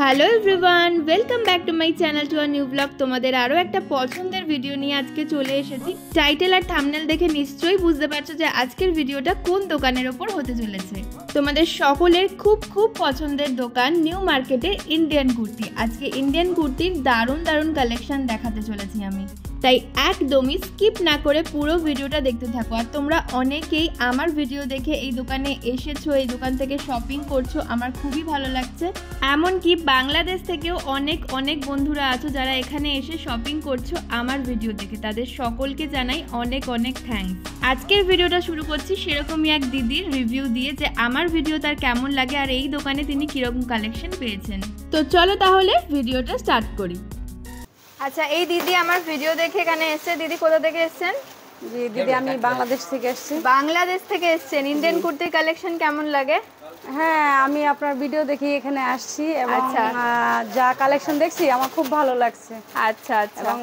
Hello everyone, welcome back to my channel to a new blog. তোমাদের আরও একটা পছন্দের ভিডিও নিয়ে আজকে চলে এসেছি। টাইটেল আর থাম্বনেল দেখে নিশ্চয়ই বুঝতে পারছো যে আজকের ভিডিওটা কোন দোকানের ওপর হতে চলেছে। তোমাদের সকলের খুব খুব পছন্দের দোকান নিউ মার্কেটে ইন্ডিয়ান কুর্তি। আজকে ইন্ডিয়ান কুর্তির দারুণ দারুণ কালেকশন দেখাতে চলেছি আমি, তাই একদমই স্কিপ না করে পুরো ভিডিওটা দেখতে থাকো। আর তোমরা অনেকেই আমার ভিডিও দেখে এই দোকানে এসেছো, এই দোকান থেকে শপিং করছো, আমার খুবই ভালো লাগছে। এমনকি বাংলাদেশ থেকেও অনেক অনেক বন্ধুরা আছো যারা এখানে এসে শপিং করছো আমার ভিডিও দেখে, তাদের সকলকে জানাই অনেক অনেক থ্যাঙ্কস। আজকের ভিডিওটা শুরু করছি সেরকমই এক দিদির রিভিউ দিয়ে, যে আমার ভিডিও তার কেমন লাগে আর এই দোকানে তিনি কিরকম কালেকশন পেয়েছেন। তো চলো তাহলে ভিডিওটা স্টার্ট করি। আচ্ছা, এই দিদি আমার ভিডিও দেখে এখানে এসেছে। দিদি কোথা থেকে এসেছেন? জি দিদি, আমি বাংলাদেশ থেকে এসেছি। বাংলাদেশ থেকে এসেছেন। ইন্ডিয়ান কুর্তির কালেকশন কেমন লাগে? হ্যাঁ, আমি আপনার ভিডিও দেখি এখানে আসছি এবং যা কালেকশন দেখছি আমার খুব ভালো লাগছে। আচ্ছা আচ্ছা, এবং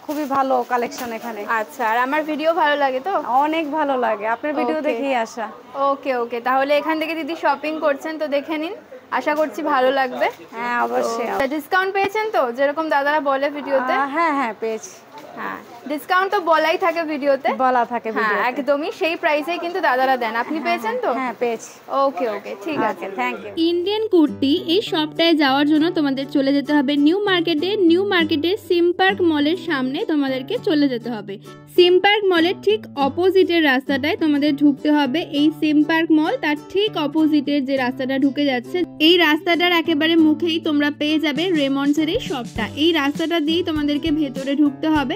খুবই ভালো কালেকশন এখানে। আচ্ছা, আর আমার ভিডিও ভালো লাগে তো? অনেক ভালো লাগে, আপনার ভিডিও দেখেই আসা। ওকে ওকে, তাহলে এখান থেকে দিদি শপিং করছেন তো দেখে নিন, আশা করছি ভালো লাগবে। হ্যাঁ অবশ্যই। ডিসকাউন্ট পেয়েছেন তো, যেরকম দাদারা বলে ভিডিওতে? হ্যাঁ হ্যাঁ পেয়েছি। হ্যাঁ, ডিসকাউন্ট তো বলাই থাকে ভিডিওতে, বলা থাকে। হ্যাঁ একদমই সেই প্রাইসেই কিন্তু দাদারা দেন। আপনি পেয়েছেন তো? হ্যাঁ পেয়েছি। ওকে ওকে, ঠিক আছে, থ্যাংক ইউ। ইন্ডিয়ান কুর্তি এই শপটায় যাওয়ার জন্য তোমাদের চলে যেতে হবে নিউ মার্কেটে। নিউ মার্কেটে সিম পার্ক মলের সামনে তোমাদেরকে চলে যেতে হবে। সিম পার্ক মলের ঠিক অপোজিটের রাস্তাটায় তোমাদের ঢুকতে হবে। এই সিম পার্ক মল তার ঠিক অপোজিটের যে রাস্তাটা ঢুকে যাচ্ছে, এই রাস্তাটার একেবারে মুখেই তোমরা পেয়ে যাবে রেমন্ডসের এই শপটা। এই রাস্তাটা দিয়েই তোমাদেরকে ভেতরে ঢুকতে হবে।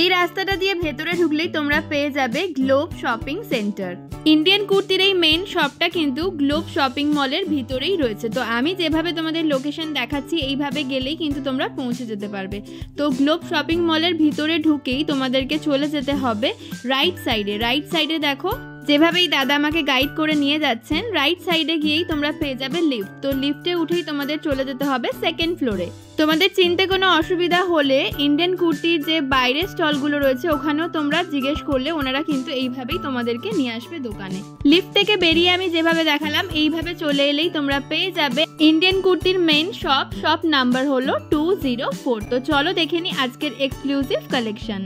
এই রাস্তাটা দিয়ে ভেতরে ঢুকলেই তোমরা পেয়ে যাবে গ্লোব শপিং সেন্টার। ইন্ডিয়ান কুর্তির এই মেইন শপটা কিন্তু গ্লোব শপিং মলের ভিতরেই রয়েছে। তো আমি যেভাবে তোমাদের লোকেশন দেখাচ্ছি এইভাবে গেলেই কিন্তু তোমরা পৌঁছে যেতে পারবে। তো গ্লোব শপিং মলের ভিতরে ঢুকেই তোমাদেরকে চলে যেতে হবে রাইট সাইডে। রাইট সাইডে দেখো, যেভাবেই দাদা আমাকে গাইড করে নিয়ে যাচ্ছেন, রাইট সাইডে গিয়েই তোমরা পেয়ে যাবে লিফট। তো লিফটে উঠেই তোমাদের চলে যেতে হবে সেকেন্ড ফ্লোরে। তোমাদের চিনতে কোনো অসুবিধা হলে ইন্ডিয়ান কুর্তির যে বাইরের স্টলগুলো রয়েছে ওখানেও তোমরা জিজ্ঞেস করলে ওনারা কিন্তু এইভাবেই তোমাদেরকে নিয়ে আসবে দোকানে। লিফট থেকে বেরিয়ে আমি যেভাবে দেখালাম এইভাবে চলে এলেই তোমরা পেয়ে যাবে ইন্ডিয়ান কুর্তির মেইন শপ। শপ নাম্বার হলো 204। তো চলো দেখে নি আজকের এক্সক্লুসিভ কালেকশন।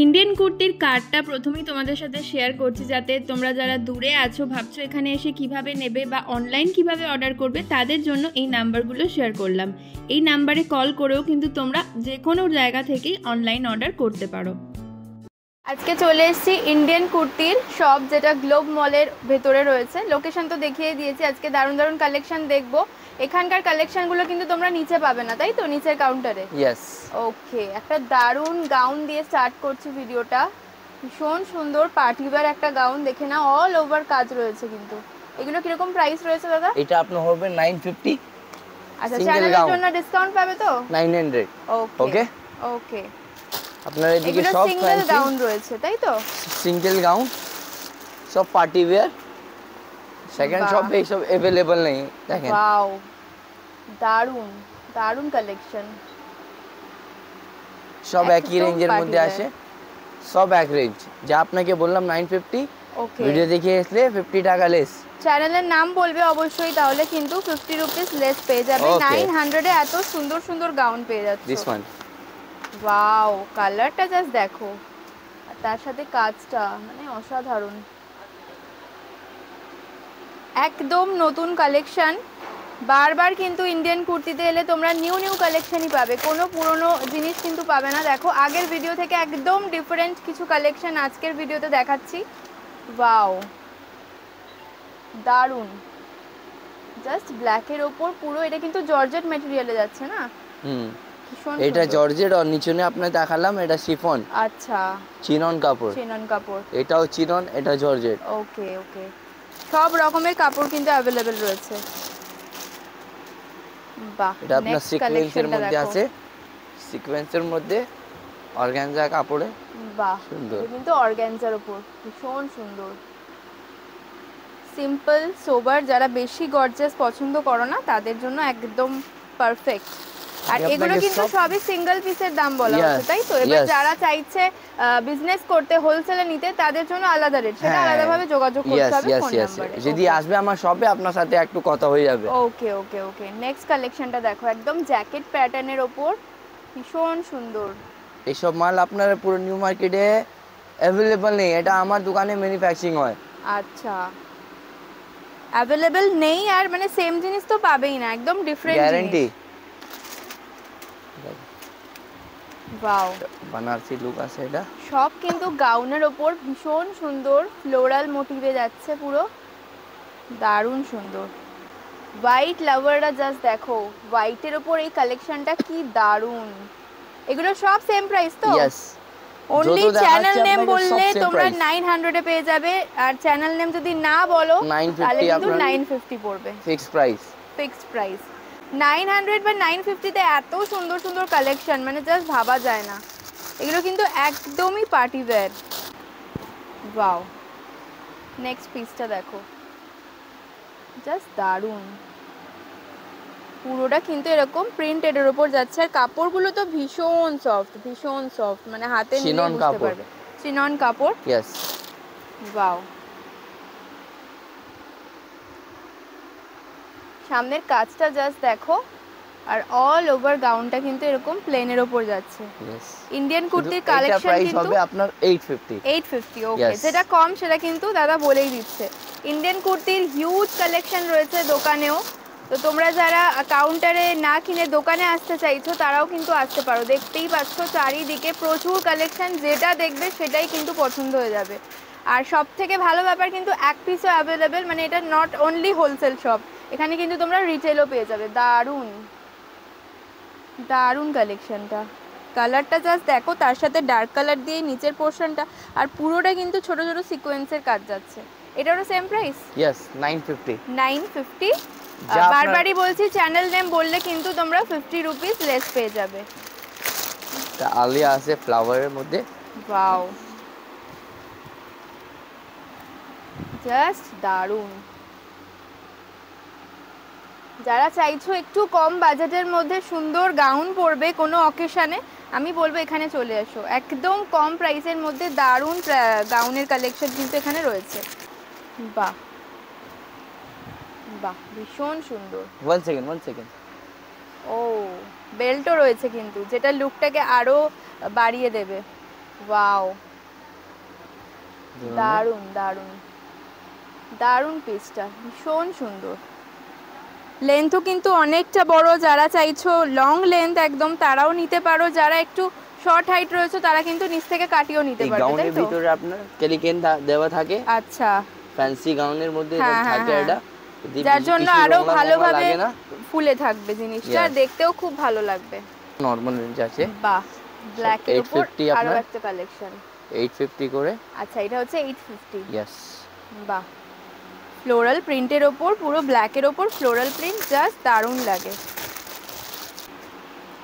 ইন্ডিয়ান কুর্তির কার্ডটা প্রথমেই তোমাদের সাথে শেয়ার করছি, যাতে তোমরা যারা দূরে আছো, ভাবছো এখানে এসে কিভাবে নেবে বা অনলাইন কিভাবে অর্ডার করবে, তাদের জন্য এই নাম্বারগুলো শেয়ার করলাম। এই নাম্বারে কল করেও কিন্তু তোমরা যে কোনো জায়গা থেকেই অনলাইন অর্ডার করতে পারো। আজকে চলে এসেছি ইন্ডিয়ান কুর্তির শপ, যেটা গ্লোব মলের ভেতরে রয়েছে। লোকেশন তো দেখিয়ে দিয়েছি। আজকে দারুণ দারুণ কালেকশন দেখবো। এখানকার কালেকশনগুলো কিন্তু তোমরা নিচে পাবে না, তাই তো? নিচের কাউন্টারে। ইয়েস। ওকে, একটা দারুণ গাউন দিয়ে স্টার্ট করছি ভিডিওটা। ভীষণ সুন্দর পার্টিওয়্যার একটা গাউন, দেখে না, অল ওভার কাজ রয়েছে কিন্তু। এগুলো কিরকম প্রাইস রয়েছে দাদা? এটা আপনার হবে 950। আচ্ছা, চ্যানেলের জন্য ডিসকাউন্ট পাবে তো? 900। ওকে ওকে। আপনার এদিকে সব সিঙ্গেল গাউন রয়েছে, তাই তো? সিঙ্গেল গাউন, সব পার্টি ওয়্যার। সেকেন্ড শপ এই সব अवेलेबल নেই, দেখেন। ওয়াও, দারুণ দারুণ কালেকশন। সব একই রেঞ্জের মধ্যে আসে, সব এক রেঞ্জ। যা আপনাকে বললাম 950। ওকে, ভিডিও দেখে আসলে 50 টাকা লেস। চ্যানেলের নাম বলবে অবশ্যই, তাহলে কিন্তু 50 রুপিস লেস পেয়ে যাবে। 900 এ এত সুন্দর সুন্দর গাউন পেয়ে যাচ্ছে। দিস ওয়ান, ওয়াও, কালারটা জাস্ট দেখো, আর তার সাথে কাজটা মানে অসাধারণ। একদম নতুন কালেকশন। বারবার কিন্তু ইন্ডিয়ান কুর্তিতে এলে তোমরা নিউ নিউ কালেকশনই পাবে, কোনো পুরনো জিনিস কিন্তু পাবে না। দেখো, আগের ভিডিও থেকে একদম ডিফারেন্ট কিছু কালেকশন আজকের ভিডিওতে দেখাচ্ছি। ওয়াও, দারুণ। জাস্ট ব্ল্যাকের ওপর পুরো, এটা কিন্তু জর্জেট ম্যাটেরিয়ালে যাচ্ছে না? এটা জর্জেট, আর নিচনে আপনাকে দেখালাম এটা শিফন। আচ্ছা, চিনন কাপড়। চিনন কাপড়, এটাও চিনন, এটা জর্জেট। ওকে ওকে, সব রকমের কাপড় কিন্তু अवेलेबल রয়েছে। বাহ, এটা আপনার সিকোয়েন্সের মধ্যে আছে, সিকোয়েন্সের মধ্যে অর্গানজা কাপড়ে। বাহ, সুন্দর। এটা কিন্তু অর্গানজার উপর, ভীষণ সুন্দর। সিম্পল সোবার যারা বেশি গর্জিয়াস পছন্দ করো না, তাদের জন্য একদম পারফেক্ট। আর এগুলো কিন্তু সবই সিঙ্গেল পিসের দাম বলা হচ্ছে, তাই তো? এবার যারা চাইছে বিজনেস করতে, হোলসেলে নিতে, তাদের জন্য আলাদা রেট, সেটা আলাদাভাবে যোগাযোগ করতে হবে ফোন নম্বরে। যদি আসবে আমার শপে, আপনার সাথে একটু কথা হয়ে যাবে। ওকে ওকে ওকে। নেক্সট কালেকশনটা দেখো, একদম জ্যাকেট প্যাটার্নের ওপর, ভীষণ সুন্দর। এইসব মাল আপনার পুরো নিউ মার্কেটে অ্যাভেলেবল নেই, এটা আমার দোকানে ম্যানুফ্যাকচারিং হয়। আচ্ছা, অ্যাভেলেবল নেই, আর মানে সেম জিনিস তো পাবেই না, একদম different guarantee. Wow, Banarasi look আছে এটা। সব কিন্তু গাউনের ওপর ভীষণ সুন্দর ফ্লোরাল মোটিভে যাচ্ছে, পুরো দারুণ সুন্দর। হোয়াইট লাভাররা জাস্ট দেখো, হোয়াইটের ওপর এই কালেকশনটা কি দারুণ। এগুলো সব সেম প্রাইস তো? यस। অনলি চ্যানেল নেম বললে তোমরা 900 এ পেয়ে যাবে, আর চ্যানেল নেম যদি না বলো তাহলে কিন্তু 950 পড়বে। ফিক্সড প্রাইস, ফিক্সড প্রাইস 900 বা 950 তে এত সুন্দর সুন্দর কালেকশন, মানে জাস্ট ভাবা যায় না। এগুলো কিন্তু একদমই পার্টি ওয়্যার। ওয়াও, নেক্সট পিসটা দেখো, জাস্ট দারুণ। পুরোটা কিন্তু এরকম প্রিন্টেডের উপর যাচ্ছে, আর কাপড়গুলো তো ভীষণ সফট, ভীষণ সফট, মানে হাতে নিলে বুঝতে পারবে চিনন কাপড়। यस। ওয়াও, সামনের কাজটা জাস্ট দেখো, আর অল ওভার গাউনটা কিন্তু এরকম প্লেনের উপর যাচ্ছে। यस। ইন্ডিয়ান কুর্তির কালেকশন কিন্তু হবে আপনার 850। 850 ওকে, যেটা কম সেটা কিন্তু দাদা বলেই দিচ্ছে। ইন্ডিয়ান কুর্তির হিউজ কালেকশন রয়েছে দোকানেও, তো তোমরা যারা কাউন্টারে না কিনে দোকানে আসতে চাইছো তারাও কিন্তু আসতে পারো। দেখতেই পাচ্ছ চারিদিকে প্রচুর কালেকশন, যেটা দেখবে সেটাই কিন্তু পছন্দ হয়ে যাবে। আর সব থেকে ভালো ব্যাপার কিন্তু এক পিসও অ্যাভেলেবেল, মানে এটা নট অনলি হোলসেল শপ, এখানে কিন্তু তোমরা রিটেলও পেয়ে যাবে। দারুণ দারুণ কালেকশনটা, কালারটা জাস্ট দেখো, তার সাথে ডার্ক কালার দিয়ে নিচের পোর্শনটা, আর পুরোটা কিন্তু ছোট ছোট সিকোয়েন্সের কাজ যাচ্ছে। এটারও সেম প্রাইস? यस, 950। 950। বারবারই বলছি, চ্যানেল নেম বললে কিন্তু তোমরা 50 রুপিস লেস পেয়ে যাবে। তা আলিয়া আছে ফ্লাওয়ারের মধ্যে। ওয়াও, জাস্ট দারুণ। যারা চাইছো একটু কম বাজেটের মধ্যে সুন্দর গাউন পরবে কোনো অকেশনে, আমি বলবো এখানে চলে এসো। একদম কম প্রাইসের মধ্যে দারুণ গাউনের কালেকশন কিন্তু এখানে রয়েছে। বাহ বাহ, ভীষণ সুন্দর। One second. ও, বেল্টও রয়েছে কিন্তু, যেটা লুকটাকে আরো বাড়িয়ে দেবে। ওয়াও, দারুণ দারুণ দারুণ পিসটা, ভীষণ সুন্দর। লেন্থও কিন্তু অনেকটা বড়, যারা চাইছো লং লেন্থ একদম তারাও নিতে পারো, যারা একটু শর্ট হাইট রয়েছে তারা কিন্তু নিচ থেকে কাটিও নিতে পারবে, তাই তো? গাউনের ভিতরে আপনার কেলিকেন দেওয়া থাকে। আচ্ছা, ফ্যান্সি গাউনের মধ্যে থাকে এটা, যার জন্য আরো ভালোভাবে ফুলে থাকবে জিনিসটা, দেখতেও খুব ভালো লাগবে। নরমাল রেঞ্জ আছে। বাহ, ব্ল্যাক এর উপর আরো একটা কালেকশন 850 করে। আচ্ছা, এটা হচ্ছে 850। यस। বাহ, ফ্লোরাল প্রিন্টের ওপর, পুরো ব্ল্যাকের ওপর ফ্লোরাল প্রিন্ট, জাস্ট দারুণ লাগে।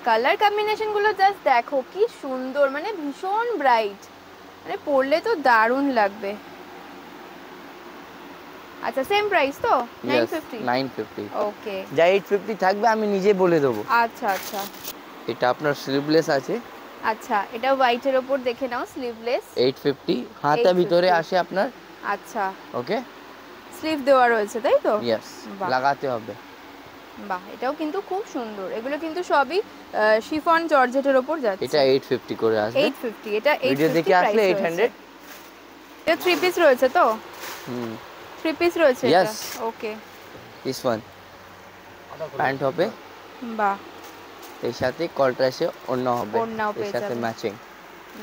কালার কম্বিনেশন গুলো জাস্ট দেখো কি সুন্দর, মানে ভীষণ ব্রাইট, মানে পরলে তো দারুণ লাগবে। আচ্ছা, সেম প্রাইস তো? 950। ওকে, যা 850 থাকবে আমি নিজে বলে দেবো। আচ্ছা আচ্ছা। এটা আপনার স্লিভলেস আছে। আচ্ছা, এটা হোয়াইটের ওপর দেখে নাও, স্লিভলেস 850, হাতা ভিতরে আসে আপনার। আচ্ছা, ওকে, স্লিভ দেওয়া রয়েছে তাই তো? यस, লাগাতে হবে। বাহ, এটাও কিন্তু খুব সুন্দর। এগুলো কিন্তু সবই শিফন জর্জেটের উপর যাচ্ছে। এটা 850 করে আসবে। 850, এটা 850 ভিডিও দেখে আসলে 800। এটা 3 পিস রয়েছে তো? 3 পিস রয়েছে এটা। Yes. Okay, this one pant হবে। বাহ, এর সাথে কন্ট্রাস্টে ওড়না হবে, এর সাথে ম্যাচিং।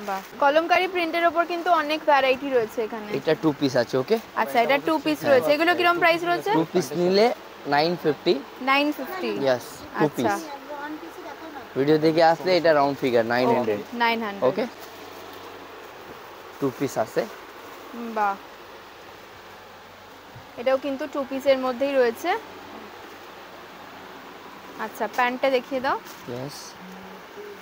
বাহ, কলমকারী প্রিন্টের উপর কিন্তু অনেক ভ্যারাইটি রয়েছে এখানে। এটা 2 পিস আছে। ওকে, আচ্ছা, এটা 2 পিস রয়েছে। এগুলো কিরকম প্রাইস রয়েছে? 2 পিস নিলে 950। 950। Yes, 2 piece. ভিডিও দেখে আসলে এটা রাউন্ড ফিগার 900। 900। ওকে, 2 পিস আছে। বাহ, এটাও কিন্তু 2 পিসের মধ্যেই রয়েছে। আচ্ছা, প্যান্টটা দেখিয়ে দাও। यस,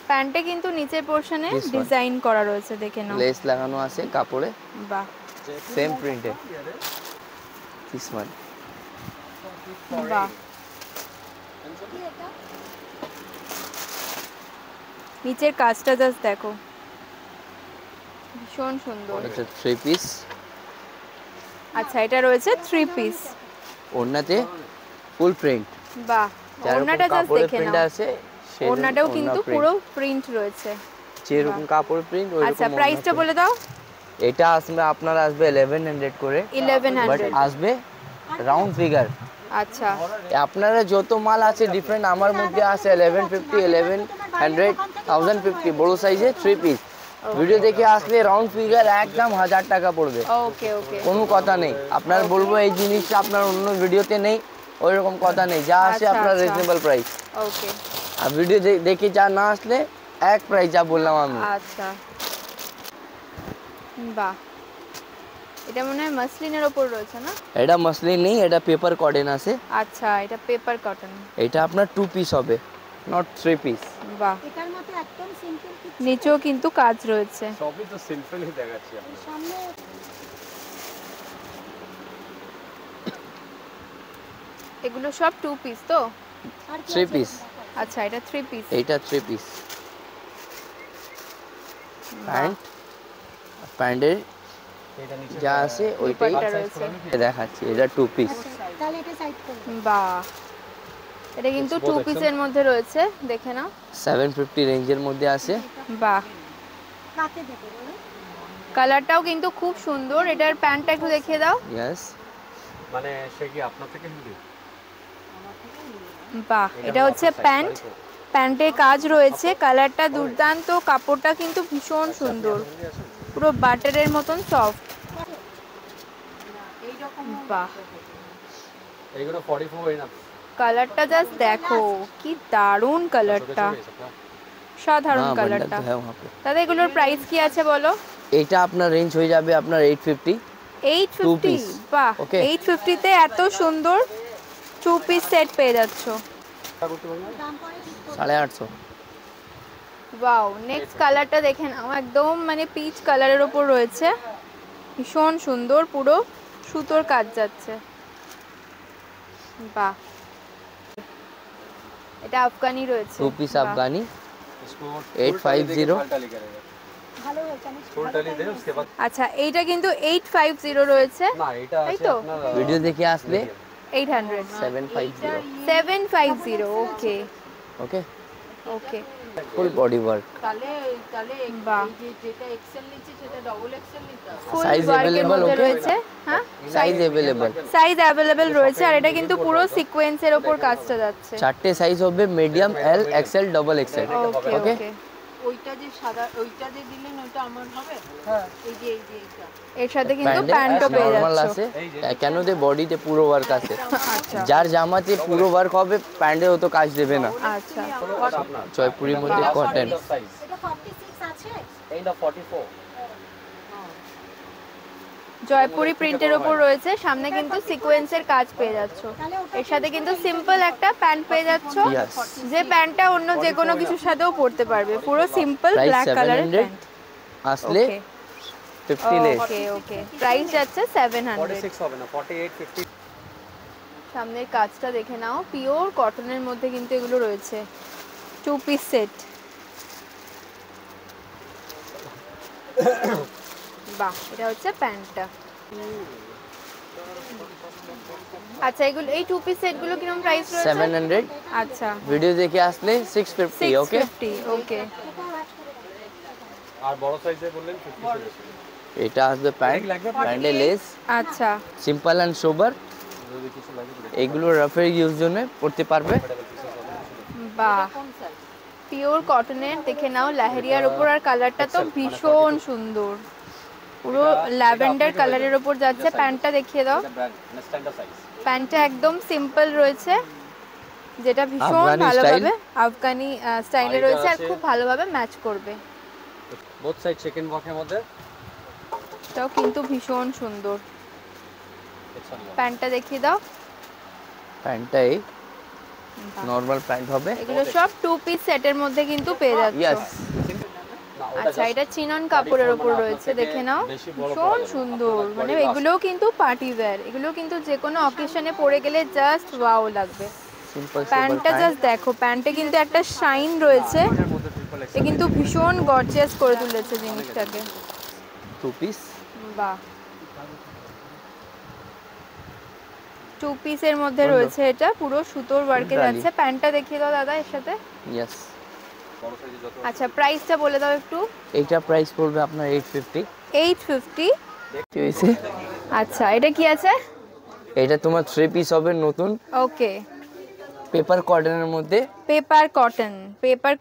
প্যান্টে কিন্তু নিচের পোরশনে ডিজাইন করা রয়েছে, দেখে নাও। লেস লাগানো আছে কাপড়ে। বাহ, সেম প্রিন্টে। This one. বাহ, নিচের কাজটা জাস্ট দেখো, ভীষণ সুন্দর। এটা 3 পিস। আচ্ছা, এটা রয়েছে 3 পিস। ওড়নাতে ফুল প্রিন্ট। বাহ, ওড়নাটা জাস্ট দেখে প্রিন্ট নাও। আছে, ওড়নাটাও কিন্তু পুরো প্রিন্ট রয়েছে। যেরকম কাপড় প্রিন্ট ওইরকম। আচ্ছা, প্রাইসটা বলে দাও। এটা আসবে আপনার আসবে 1100 করে। 1100 বাট আসবে রাউন্ড ফিগার। আচ্ছা, আপনারা যত মাল আছে ডিফারেন্ট, আমার মধ্যে আছে 1150, 1100, 1050 বড় সাইজে 3 পিস। ভিডিও দেখে আসলে রাউন্ড ফিগার একদম 1000 টাকা পড়বে। ওকে ওকে, কোনো কথা নেই। আপনার বলবো এই জিনিসটা আপনার অন্য ভিডিওতে নেই, ওই রকম কথা নেই। যা আছে আচ্ছা, আপনার আচ্ছা। Reasonable price. ওকে, আর ভিডিও দেখে যা না আসলে এক প্রাইস যা বললাম আমি। আচ্ছা, বাহ, এটা মনে হয় মাসলিনের ওপর রয়েছে না? এটা মসলিন নেই, এটা পেপার কটন আছে। আচ্ছা, এটা পেপার কটন। এটা আপনার 2 পিস হবে, নট 3 পিস। বাহ, এটার মতো একদম সিম্পল কিছু নিচেও কিন্তু কাজ রয়েছে। সবই তো সিম্পলই দেখাচ্ছি আমি। সামনে এগুলো সব 2 পিস তো? আর কি 3 পিস। আচ্ছা, এটা 3 পিস। এইটা 3 পিস। প্যান্ট, প্যান্টের যা আছে ওইটাই দুপাট্টা রয়েছে। দেখাচ্ছি। এটা 2 পিস। তাহলে এটা সাইড করুন। বাহ, এটা কিন্তু 2 পিসের মধ্যে রয়েছে, দেখে নাও। 750 রেঞ্জের মধ্যে আছে। বাহ, কাতে দেখো কালারটাও কিন্তু খুব সুন্দর। এটার প্যান্টটা একটু দেখিয়ে দাও। ইয়েস। মানে সে কি আপনার থেকে হিন্দি? বাহ, এটা হচ্ছে প্যান্ট। প্যান্টের কাজ রয়েছে, কালারটা দুর্দান্ত, কাপড়টা কিন্তু ভীষণ সুন্দর, পুরো বাটারের মতন সফট। বাহ, এইগুলো 44 এনাফ। কালারটা জাস্ট দেখো, কি দারুণ কালারটা, সাধারণ কালারটা। দাদা, এগুলোর প্রাইস কি আছে বলো? এটা আপনার রেঞ্জ হয়ে যাবে আপনার 850। 850? বাহ, Okay. 850 তে এত সুন্দর 2 পিস সেট পেয়ে যাচ্ছো। 850। ওয়াও, নেক্সট কালারটা দেখে নাও, একদম মানে পিচ কালারের ওপর রয়েছে, ভীষণ সুন্দর, পুরো সুতোর কাজ যাচ্ছে। বাহ, এটা আফগানি রয়েছে। 2 পিস বাহ। আফগানি। इसको 850 टाली करेगा। ভালো হয়েছে আমি फुल टाली दे उसके बाद আচ্ছা, এইটা কিন্তু 850 রয়েছে। না এটা তাই আছে তো? আপনার ভিডিও দেখে আসলে 800, 750। 750। ওকে ওকে, ওকে, ফুল বডি ওয়ার্ক। বাহ, ফুল Size ওয়ার্কের available, মধ্যে okay? রয়েছে। হ্যাঁ, সাইজ अवेलेबल। সাইজ অ্যাভেলেবেল রয়েছে, আর এটা কিন্তু পুরো সিকোয়েন্সের ওপর কাজটা যাচ্ছে। চারটে সাইজ হবে, মিডিয়াম, এল, এক্সেল, ডাবল এক্সেল। ওকে ওকে। ওকে, ওইটা যে সাদা ওইটা যে দিলেন ওইটা আমার হবে। এই যে এইটা এর সাথে কিন্তু প্যান্টে প্যান্টও পেয়ে নরমাল যাচ্ছে। আছে, কেন দে বডিতে পুরো ওয়ার্ক আছে। আচ্ছা যার জামাতে পুরো ওয়ার্ক হবে প্যান্টে তো কাজ দেবে না। আচ্ছা, জয়পুরের মধ্যে কটন। সাইজ এটা 46 আছে এইটা 44। জয়পুরি প্রিন্টের ওপর রয়েছে, সামনে কিন্তু সিকোয়েন্সের কাজ পেয়ে যাচ্ছ। এর সাথে কিন্তু সিম্পল একটা প্যান্ট পেয়ে যাচ্ছ, Yes. যে প্যান্টটা অন্য যে কোনো কিছুর সাথেও পরতে পারবে, পুরো সিম্পল প্রাইস ব্ল্যাক কালারের 700, প্যান্ট। আসলে ওকে 50 লেস। ওকে ওকে, প্রাইস যাচ্ছে 700। 46 হবে না 48 50। সামনের কাজটা দেখে নাও, পিওর কটনের মধ্যে কিন্তু এগুলো রয়েছে, 2 পিস সেট। বাহ, এটা হচ্ছে প্যান্টটা। আচ্ছা, এগুলো এই 2 পিস সেটগুলো কিরকম প্রাইস রয়েছে? 700। আচ্ছা, ভিডিও দেখে আসলে 650। ওকে, 650। ওকে, আর বড় সাইজে বললেন 50। এটা আসবে প্যান্ট, প্যান্টে লেস, আচ্ছা, সিম্পল এন্ড সোবার। যদি কিছু লাগে এগুলো রাফের ইউজ জন্য পড়তে পারবে। বাহ, পিওর কটনের দেখে নাও, লাহেরিয়ার উপর, আর কালারটা তো ভীষণ সুন্দর, পুরো ল্যাভেন্ডার কালারের উপর যাচ্ছে। প্যান্টটা দেখিয়ে দাও। Standard size. প্যান্টটা একদম সিম্পল রয়েছে, যেটা ভীষণ আফগানি ভালোভাবে আফগানি স্টাইলে আর এটা রয়েছে, আর আছে- খুব ভালোভাবে ম্যাচ করবে। বোথ সাইড চিকেন ওয়ার্কের মধ্যে। এটাও কিন্তু ভীষণ সুন্দর। এক্সেল। প্যান্টটা দেখিয়ে দাও। প্যান্টটা এই নরমাল প্যান্ট হবে। এগুলো সব 2 পিস সেটের মধ্যে কিন্তু পেয়ে যাচ্ছ। ইয়েস। না ওটা আচ্ছা, এটা চিনন কাপড়ের উপর রয়েছে, দেখে নাও, ভীষণ সুন্দর। মানে এগুলোও কিন্তু পার্টি ওয়্যার, এগুলো কিন্তু যে কোনো অকেশনে পরে গেলে জাস্ট ওয়াও লাগবে। সিম্পল প্যান্টটা জাস্ট দেখো, প্যান্টে কিন্তু একটা শাইন রয়েছে, এ কিন্তু ভীষণ গর্জিয়াস করে তুলেছে জিনিসটাকে। 2 পিস। বাহ, 2 পিসের মধ্যে রয়েছে, এটা পুরো সুতোর ওয়ার্কে যাচ্ছে। প্যান্টটা দেখিয়ে দাও দাদা এর সাথে। ইয়েস। আচ্ছা, প্রাইসটা বলে দাও একটু। এইটা প্রাইস পড়বে আপনার 850। 850। কি হয়েছে? আচ্ছা, এটা কি আছে? এটা তোমার 3 পিস হবে নতুন। ওকে, পেপার কটনের মধ্যে। পেপার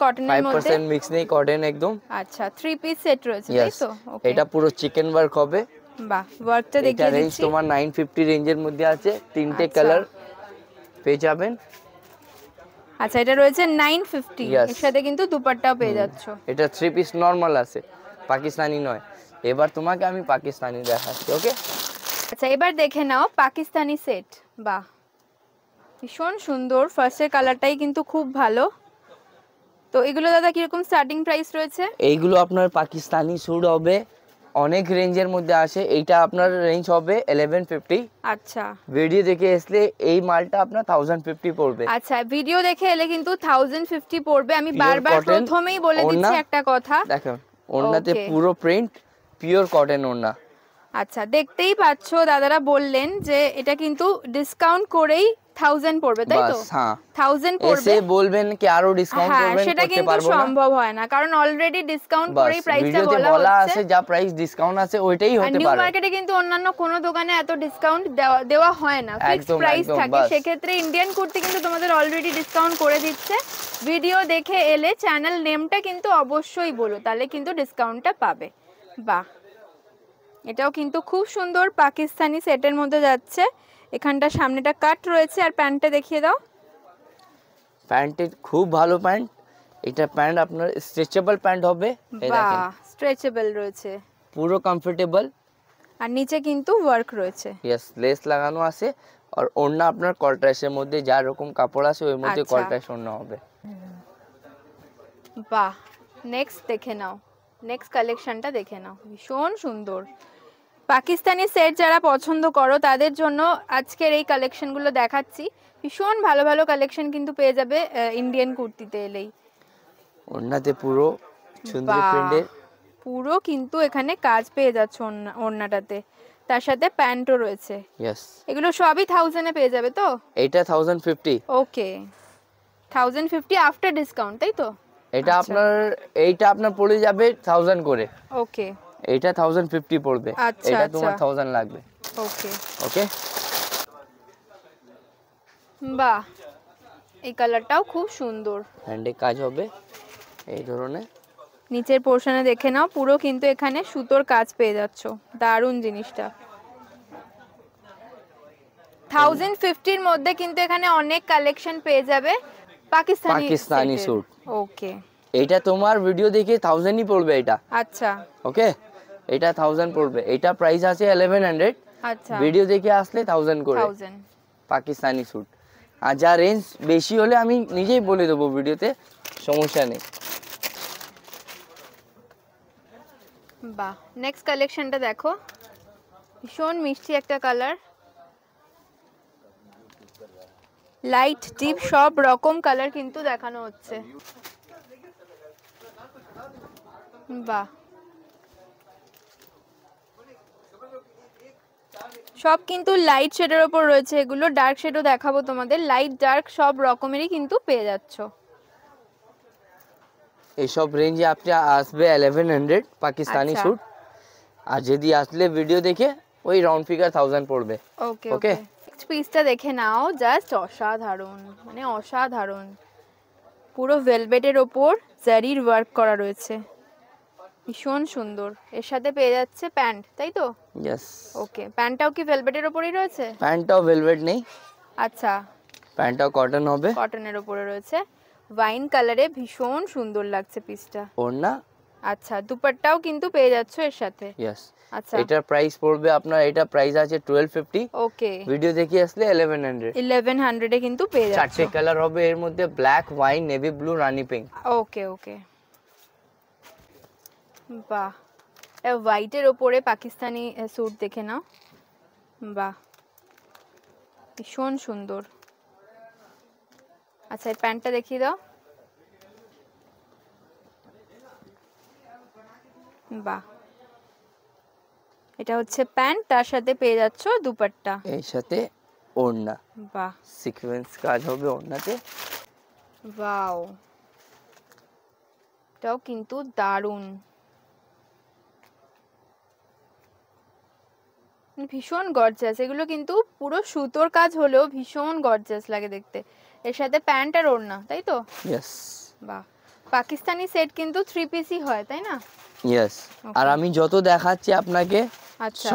কটনের মধ্যে 5% মিক্স নেই, কটন একদম। আচ্ছা, 3 পিস সেট রয়েছে তাই তো? ওকে, এটা পুরো চিকেন ওয়ার্ক হবে। বাহ, ওয়ার্কটা দেখিয়ে রেঞ্জ দিচ্ছি। তোমার 950 রেঞ্জের মধ্যে আছে, তিনটে কালার পেয়ে যাবেন। আচ্ছা, এটা রয়েছে 950, এর সাথে কিন্তু দুপাট্টাও পেয়ে যাচ্ছো। এটা 3 পিস নরমাল আছে, পাকিস্তানি নয়। এবার তোমাকে আমি পাকিস্তানি দেখাচ্ছি। ওকে, আচ্ছা, এবার দেখে নাও পাকিস্তানি সেট। বাহ, ভীষণ সুন্দর। ফার্স্টের কালারটাই কিন্তু খুব ভালো। তো এগুলো দাদা কিরকম স্টার্টিং প্রাইস রয়েছে? এইগুলো আপনার পাকিস্তানি স্যুট হবে, অনেক রেঞ্জের মধ্যে আসে। এইটা আপনার রেঞ্জ হবে 1150। আচ্ছা, ভিডিও দেখে আসলে এই মালটা আপনার 1050 পড়বে। আচ্ছা, ভিডিও দেখে এলে কিন্তু 1050 পড়বে। আমি বারবার প্রথমেই বলে দিচ্ছি একটা কথা, দেখুন ওড়নাতে পুরো প্রিন্ট, পিওর কটন ওড়না। আচ্ছা, দেখতেই পাচ্ছো দাদারা বললেন যে এটা কিন্তু ডিসকাউন্ট করেই 1000 পড়বে, তাই তো? হ্যাঁ, 1000 পড়বে। এসে বলবেন কি আরো ডিসকাউন্ট করবেন, সেটা করতে কিন্তু পারবো না, সম্ভব হয় না, কারণ অলরেডি ডিসকাউন্ট করেই প্রাইসটা বলা আছে। যা প্রাইস ডিসকাউন্ট আছে ওইটাই হতে পারে। নিউ মার্কেটে কিন্তু অন্যান্য কোনো দোকানে এত ডিসকাউন্ট দেওয়া হয় না, ফিক্সড প্রাইস থাকে। সেক্ষেত্রে ইন্ডিয়ান কুর্তি কিন্তু তোমাদের অলরেডি ডিসকাউন্ট করে দিচ্ছে। ভিডিও দেখে এলে চ্যানেল নেমটা কিন্তু অবশ্যই বলো, তাহলে কিন্তু ডিসকাউন্টটা পাবে। বাহ, এটাও কিন্তু খুব সুন্দর পাকিস্তানি সেটের মধ্যে যাচ্ছে। এখানটা সামনেটা কাট রয়েছে। আর প্যান্টটা দেখিয়ে দাও। প্যান্টের খুব ভালো প্যান্ট। এটা প্যান্ট আপনার স্ট্রেচেবল প্যান্ট হবে, এই দেখেন। বাহ, স্ট্রেচেবল রয়েছে, পুরো কমফোর্টেবল। আর নিচে কিন্তু ওয়ার্ক রয়েছে। ইয়েস, লেস লাগানো আছে। আর ওড়না আপনার কন্ট্রাস্টের মধ্যে যা রকম কাপড় আছে ওর মধ্যে কন্ট্রাস্ট ওড়না হবে। বাহ, নেক্সট দেখে নাও, নেক্সট কালেকশনটা দেখে নাও, ভীষণ সুন্দর। পাকিস্তানি সেট যারা পছন্দ করো তাদের জন্য আজকের এই কালেকশনগুলো দেখাচ্ছি। ভীষণ ভালো ভালো কালেকশন কিন্তু পেয়ে যাবে ইন্ডিয়ান কুর্তিতে এলেই। ওড়নাতে পুরো সুন্দর প্রিন্টের, পুরো কিন্তু এখানে কাজ পেয়ে যাচ্ছে ওড়নাটাতে, তার সাথে প্যান্টও রয়েছে। ইয়েস, এগুলো সবই 1000 এ পেয়ে যাবে তো? এটা 1050। ওকে, 1050 আফটার ডিসকাউন্ট, তাই তো? এটা আপনার এইটা আপনার পড়ে যাবে 1000 করে। ওকে, এটা 1050 পড়বে। এটা তোমার 1000 লাগবে। ওকে ওকে, বাহ, এই কালারটাও খুব সুন্দর। হ্যান্ডে কাজ হবে এই ধরনের। নিচের পোরশনে দেখে নাও, পুরো কিন্তু এখানে সুতোর কাজ পেয়ে যাচ্ছো। দারুণ জিনিসটা। 1050 এর মধ্যে কিন্তু এখানে অনেক কালেকশন পেয়ে যাবে পাকিস্তানি স্যুট। ওকে, এটা তোমার ভিডিও দেখে 1000ই পড়বে এটা। আচ্ছা, ওকে, এটা 1000 পড়বে। এটা প্রাইস আছে 1100। আচ্ছা, ভিডিও দেখে আসলে 1000 করে 1000 পাকিস্তানি স্যুট। আর যা রেঞ্জ বেশি হলে আমি নিজেই বলে দেবো ভিডিওতে, সমস্যা নেই। বাহ, নেক্সট কালেকশনটা দেখো, ভীষণ মিষ্টি একটা কালার। লাইট ডিপ সব রকম কালার কিন্তু দেখানো হচ্ছে। বাহ, সব কিন্তু লাইট শেডের ওপর রয়েছে। এগুলো ডার্ক শেডও দেখাবো তোমাদের, লাইট ডার্ক সব রকমেরই কিন্তু পেয়ে যাচ্ছ। এইসব রেঞ্জে আপনি আসবে 1100 পাকিস্তানি স্যুট। আর যদি আসলে ভিডিও দেখে ওই রাউন্ড ফিগার 1000 পড়বে। ওকে ওকে, নেক্সট পিসটা দেখে নাও, জাস্ট অসাধারণ, মানে অসাধারণ। পুরো ভেলভেটের ওপর জারির ওয়ার্ক করা রয়েছে, ভীষণ সুন্দর। এর সাথে পেয়ে যাচ্ছে প্যান্ট, তাই তো? ইয়েস। ওকে, প্যান্টটাও কি ভেলভেটের ওপরই রয়েছে? প্যান্টটাও ভেলভেট নেই, আচ্ছা, প্যান্টটাও কটন হবে, কটনের ওপরে রয়েছে। ওয়াইন কালারে ভীষণ সুন্দর লাগছে পিসটা। ওড়না। আচ্ছা, দুপাট্টাও কিন্তু পেয়ে যাচ্ছ এর সাথে। ইয়েস। আচ্ছা, এটার প্রাইস পড়বে আপনার, এটা প্রাইস আছে 1250। ওকে, ভিডিও দেখে আসলে 1100 এ কিন্তু পেয়ে যাচ্ছ। চারটে কালার হবে এর মধ্যে, ব্ল্যাক, ওয়াইন, নেভি ব্লু, রানী পিঙ্ক। ওকে ওকে, বাহ, হোয়াইটের ওপরে পাকিস্তানি স্যুট দেখে নাও। বাহ, ভীষণ সুন্দর। আচ্ছা, এই প্যান্টটা দেখিয়ে দাও। বাহ, এটা হচ্ছে প্যান্ট, তার সাথে পেয়ে যাচ্ছ দুপাট্টা। এর সাথে ওড়না, বাহ, সিকোয়েন্স কাজ হবে ওড়নাতে। ওয়াও, এটাও কিন্তু দারুণ, ভীষণ গর্জিয়াস। এগুলো কিন্তু পুরো সুতোর কাজ হলেও ভীষণ গর্জিয়াস লাগে দেখতে। এর সাথে প্যান্ট আর ওড়না, তাই তো? ইয়েস। বাহ, পাকিস্তানি সেট কিন্তু 3 পিসই হয়, তাই না? ইয়েস। আর আমি যত দেখাচ্ছি আপনাকে আচ্ছা,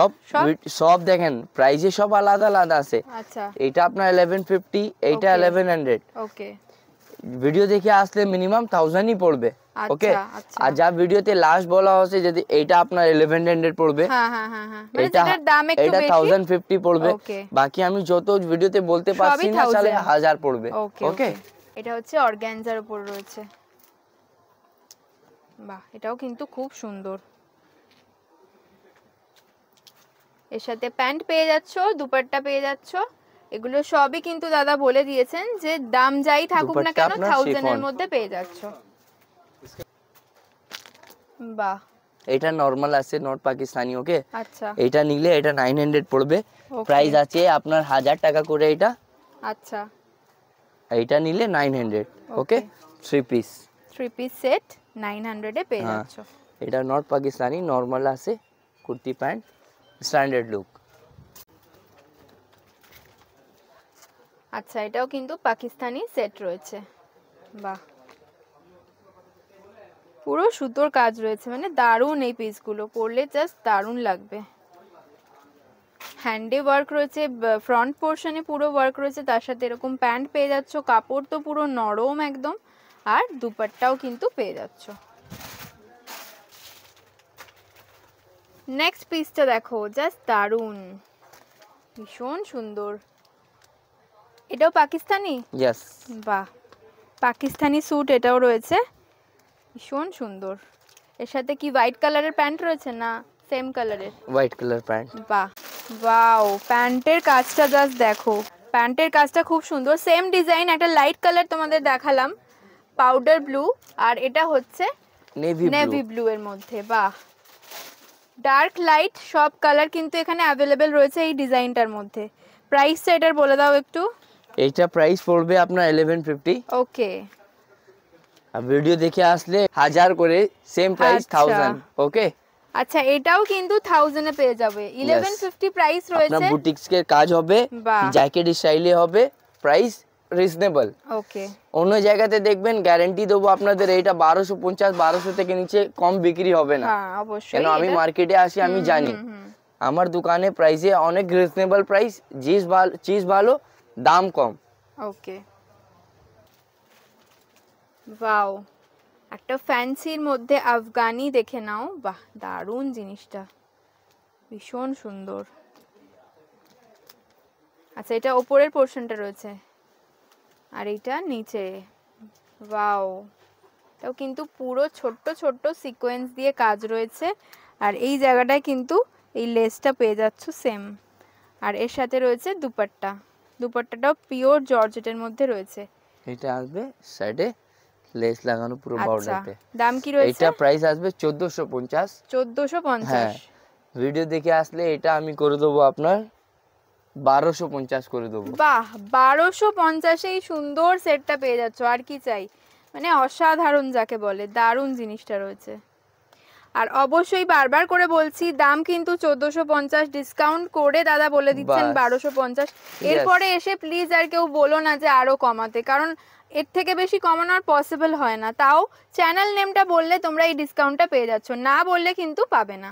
সব দেখেন প্রাইসে সব আলাদা আলাদা আছে। আচ্ছা, এটা আপনার 1150, এইটা Okay. 1100। ওকে, ভিডিও দেখে আসলে মিনিমাম 1000ই পড়বে। ওকে, আচ্ছা। আর যা ভিডিওতে লাস্ট বলা হচ্ছে যদি এইটা আপনার 1100 পড়বে, হ্যাঁ হ্যাঁ হ্যাঁ হ্যাঁ, মানে এটা যেটার দাম একটু এটা বেশি 1050 পড়বে। Okay. বাকি আমি যত ভিডিওতে বলতে পারছি না তাহলে 1000 পড়বে। ওকে ওকে, এটা হচ্ছে অর্গানজার উপর রয়েছে। বাহ, এটাও কিন্তু খুব সুন্দর। এর সাথে প্যান্ট পেয়ে যাচ্ছ, দুপাট্টা পেয়ে যাচ্ছ। এগুলো সবই কিন্তু দাদা বলে দিয়েছেন যে দাম যাই থাকুক না দুপাট্টা কেন আপনার 1000 এর chiffon। মধ্যে পেয়ে যাচ্ছ। বাহ, এটা নরমাল আছে, নট পাকিস্তানি। ওকে, আচ্ছা এটা নিলে এটা 900 পড়বে। Okay. প্রাইস আছে আপনার 1000 টাকা করে এটা। আচ্ছা, এইটা নিলে 900। ওকে, 3 পিস। 3 পিস সেট 900 এ পেয়ে হ্যাঁ। যাচ্ছ। এটা নট পাকিস্তানি, নরমাল আছে, কুর্তি প্যান্ট, স্ট্যান্ডার্ড লুক। আচ্ছা, এটাও কিন্তু পাকিস্তানি সেট রয়েছে। বাহ, পুরো সুতোর কাজ রয়েছে, মানে দারুণ। এই পিসগুলো পরলে জাস্ট দারুণ লাগবে। হ্যান্ডে ওয়ার্ক রয়েছে, ফ্রন্ট পোর্শনে পুরো ওয়ার্ক রয়েছে, তার সাথে এরকম প্যান্ট পেয়ে যাচ্ছ। কাপড় তো পুরো নরম একদম, আর দুপাট্টাও কিন্তু পেয়ে যাচ্ছ। নেক্সট পিসটা দেখো, জাস্ট দারুণ, ভীষণ সুন্দর। এটাও পাকিস্তানি? ইয়েস। বাহ, পাকিস্তানি স্যুট এটাও রয়েছে, ভীষণ সুন্দর। এর সাথে কি হোয়াইট কালারের প্যান্ট রয়েছে না সেম কালারের? White colour pant. বাহ, ওয়াও, প্যান্টের কাজটা জাস্ট দেখো, প্যান্টের কাজটা খুব সুন্দর। সেম ডিজাইন, একটা লাইট কালার তোমাদের দেখালাম, পাউডার ব্লু, আর এটা হচ্ছে নেভি ব্লু এর মধ্যে। বাহ, ডার্ক লাইট সব কালার কিন্তু এখানে অ্যাভেলেবেল রয়েছে এই ডিজাইনটার মধ্যে। প্রাইসটা এটার বলে দাও একটু। এইটা প্রাইস পড়বে আপনার 1150। ওকে, আর ভিডিও দেখে আসলে 1000 করে, সেম প্রাইস আচ্ছা। 1000। ওকে, আচ্ছা, এটাও কিন্তু 1000 এ পেয়ে যাবে। 1150 প্রাইস আপনার রয়েছে। বুটিক্স এর কাজ হবে, বাহ। জ্যাকেট স্টাইলে হবে, প্রাইস রিজনেবল। ওকে, অন্য জায়গাতে দেখবেন গ্যারান্টি দেবো আপনাদের এইটা 1250, 1200 থেকে নিচে কম বিক্রি হবে না। হ্যাঁ অবশ্যই, কেন আমি মার্কেটে আসি, আমি জানি। আমার দোকানে প্রাইসে অনেক রিজনেবল প্রাইস, চিজ ভালো, দাম কম। ওকে, ওয়াও, একটা ফ্যান্সির মধ্যে আফগানি দেখে নাও। বাহ, দারুণ জিনিসটা, ভীষণ সুন্দর। আচ্ছা, এটা ওপরের পোর্শনটা রয়েছে, আর এটা নিচে। ওয়াও, এটাও কিন্তু পুরো ছোট্ট ছোট্ট সিকোয়েন্স দিয়ে কাজ রয়েছে, আর এই জায়গাটায় কিন্তু এই লেসটা পেয়ে যাচ্ছ সেম। আর এর সাথে রয়েছে দুপাট্টা, দুপাট্টাটাও পিওর জর্জেটের মধ্যে রয়েছে। এটা আসবে সাইডে লেস লাগানো পুরো আচ্ছা, বর্ডারতে। দাম কি রয়েছে? এটা প্রাইস আসবে 1450। 1450। হ্যাঁ, ভিডিও দেখে আসলে এটা আমি করে দেবো আপনার 1250 করে দেবো। বাহ, 1250 এই সুন্দর সেটটা পেয়ে যাচ্ছ। আর কি চাই, মানে অসাধারণ যাকে বলে, দারুণ জিনিসটা রয়েছে। আর অবশ্যই বারবার করে বলছি, দাম কিন্তু 1450, ডিসকাউন্ট করে দাদা বলে দিচ্ছেন বাস। 1250। এরপরে এসে প্লিজ আর কেউ বলো না যে আরো কমাতে, কারণ এর থেকে বেশি কমানোর পসিবল হয় না। তাও চ্যানেল নেমটা বললে তোমরা এই ডিসকাউন্টটা পেয়ে যাচ্ছ, না বললে কিন্তু পাবে না।